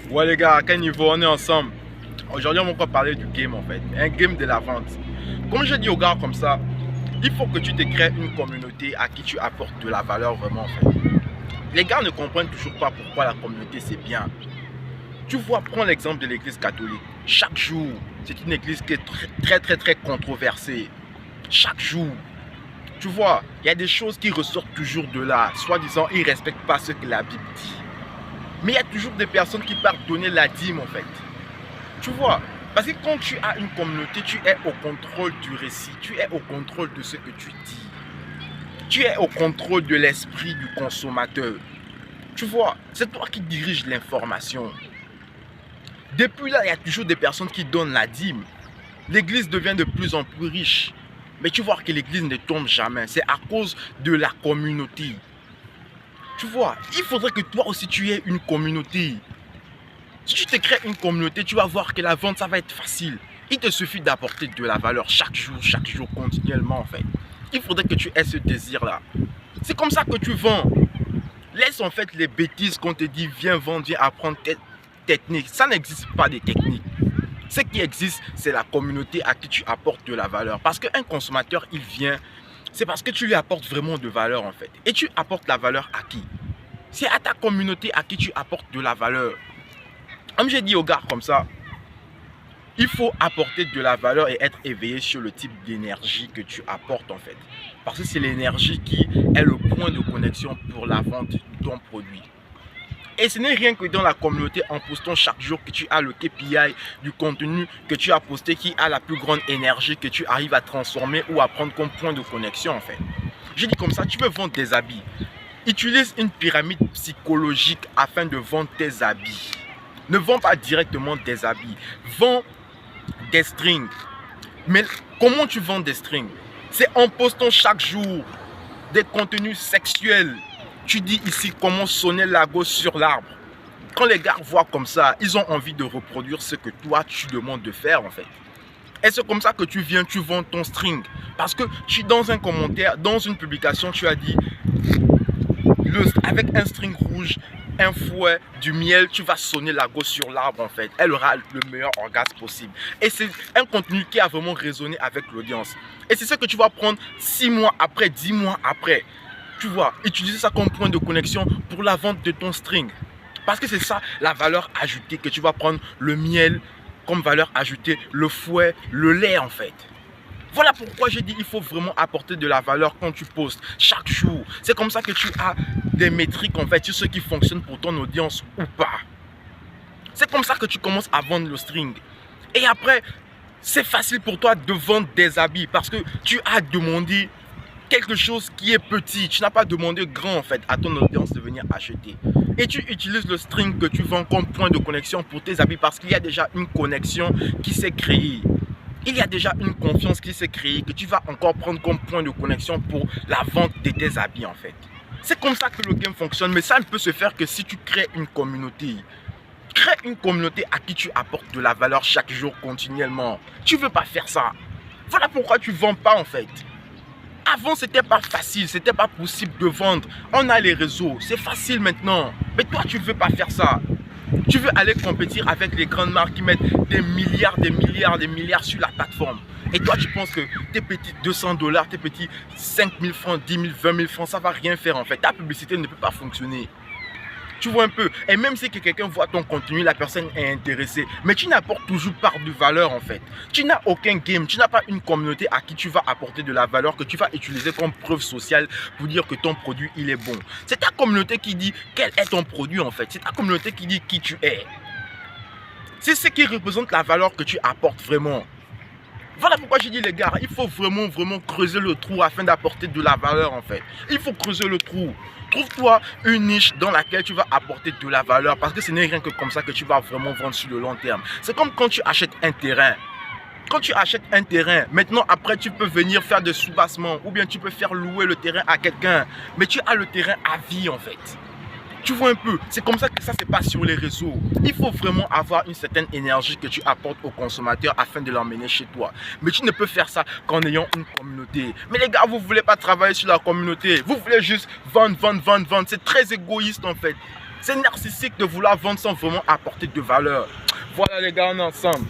Ouais les gars, à quel niveau on est ensemble? Aujourd'hui on va encore parler du game en fait, un game de la vente. Comme je dis aux gars comme ça, il faut que tu te crées une communauté à qui tu apportes de la valeur vraiment en fait. Les gars ne comprennent toujours pas pourquoi la communauté c'est bien. Tu vois, prends l'exemple de l'église catholique. Chaque jour, c'est une église qui est très controversée. Chaque jour. Tu vois, il y a des choses qui ressortent toujours de là. Soi-disant, ils ne respectent pas ce que la Bible dit. Mais il y a toujours des personnes qui partent donner la dîme en fait. Tu vois, parce que quand tu as une communauté, tu es au contrôle du récit, tu es au contrôle de ce que tu dis. Tu es au contrôle de l'esprit du consommateur. Tu vois, c'est toi qui diriges l'information. Depuis là, il y a toujours des personnes qui donnent la dîme. L'église devient de plus en plus riche. Mais tu vois que l'église ne tombe jamais. C'est à cause de la communauté. Tu vois, il faudrait que toi aussi tu aies une communauté. Si tu te crées une communauté, tu vas voir que la vente, ça va être facile. Il te suffit d'apporter de la valeur chaque jour, continuellement en fait. Il faudrait que tu aies ce désir-là. C'est comme ça que tu vends. Laisse en fait les bêtises qu'on te dit, viens vendre, viens apprendre tes techniques. Ça n'existe pas des techniques. Ce qui existe, c'est la communauté à qui tu apportes de la valeur. Parce qu'un consommateur, il vient, c'est parce que tu lui apportes vraiment de valeur en fait. Et tu apportes la valeur à qui? C'est à ta communauté à qui tu apportes de la valeur. Comme j'ai dit aux gars comme ça, il faut apporter de la valeur et être éveillé sur le type d'énergie que tu apportes en fait. Parce que c'est l'énergie qui est le point de connexion pour la vente de ton produit. Et ce n'est rien que dans la communauté en postant chaque jour que tu as le KPI du contenu que tu as posté qui a la plus grande énergie que tu arrives à transformer ou à prendre comme point de connexion en fait. J'ai dit comme ça, tu veux vendre des habits. Utilise une pyramide psychologique afin de vendre tes habits. Ne vends pas directement des habits. Vends des strings. Mais comment tu vends des strings? C'est en postant chaque jour des contenus sexuels. Tu dis ici comment sonner la gosse sur l'arbre. Quand les gars voient comme ça, ils ont envie de reproduire ce que toi tu demandes de faire en fait. Et c'est comme ça que tu viens, tu vends ton string. Parce que dans un commentaire, dans une publication, tu as dit avec un string rouge, un fouet, du miel, tu vas sonner la gosse sur l'arbre en fait. Elle aura le meilleur orgasme possible. Et c'est un contenu qui a vraiment résonné avec l'audience. Et c'est ce que tu vas prendre 6 mois après, 10 mois après. Tu vois, utiliser ça comme point de connexion pour la vente de ton string. Parce que c'est ça la valeur ajoutée que tu vas prendre, le miel comme valeur ajoutée, le fouet, le lait en fait. Voilà pourquoi j'ai dit il faut vraiment apporter de la valeur quand tu postes chaque jour. C'est comme ça que tu as des métriques en fait sur ce qui fonctionne pour ton audience ou pas. C'est comme ça que tu commences à vendre le string. Et après, c'est facile pour toi de vendre des habits parce que tu as demandé quelque chose qui est petit. Tu n'as pas demandé grand en fait à ton audience de venir acheter. Et tu utilises le string que tu vends comme point de connexion pour tes habits parce qu'il y a déjà une connexion qui s'est créée. Il y a déjà une confiance qui s'est créée que tu vas encore prendre comme point de connexion pour la vente de tes habits en fait. C'est comme ça que le game fonctionne, mais ça ne peut se faire que si tu crées une communauté. Crée une communauté à qui tu apportes de la valeur chaque jour continuellement. Tu ne veux pas faire ça. Voilà pourquoi tu ne vends pas en fait. Avant, c'était pas facile, c'était pas possible de vendre. On a les réseaux, c'est facile maintenant. Mais toi, tu ne veux pas faire ça. Tu veux aller compétir avec les grandes marques qui mettent des milliards sur la plateforme. Et toi, tu penses que tes petits 200 dollars, tes petits 5 000 francs, 10 000, 20 000 francs, ça va rien faire en fait. Ta publicité ne peut pas fonctionner. Tu vois un peu. Et même si quelqu'un voit ton contenu, la personne est intéressée. Mais tu n'apportes toujours pas de valeur en fait. Tu n'as aucun game. Tu n'as pas une communauté à qui tu vas apporter de la valeur que tu vas utiliser comme preuve sociale pour dire que ton produit il est bon. C'est ta communauté qui dit quel est ton produit en fait. C'est ta communauté qui dit qui tu es. C'est ce qui représente la valeur que tu apportes vraiment. Voilà pourquoi je dis les gars, il faut vraiment creuser le trou afin d'apporter de la valeur en fait. Il faut creuser le trou. Trouve-toi une niche dans laquelle tu vas apporter de la valeur parce que ce n'est rien que comme ça que tu vas vraiment vendre sur le long terme. C'est comme quand tu achètes un terrain. Quand tu achètes un terrain, maintenant après tu peux venir faire des sous-bassements ou bien tu peux faire louer le terrain à quelqu'un. Mais tu as le terrain à vie en fait. Tu vois un peu, c'est comme ça que ça se passe sur les réseaux. Il faut vraiment avoir une certaine énergie que tu apportes au consommateur afin de l'emmener chez toi. Mais tu ne peux faire ça qu'en ayant une communauté. Mais les gars, vous ne voulez pas travailler sur la communauté. Vous voulez juste vendre. C'est très égoïste en fait. C'est narcissique de vouloir vendre sans vraiment apporter de valeur. Voilà les gars, on est ensemble.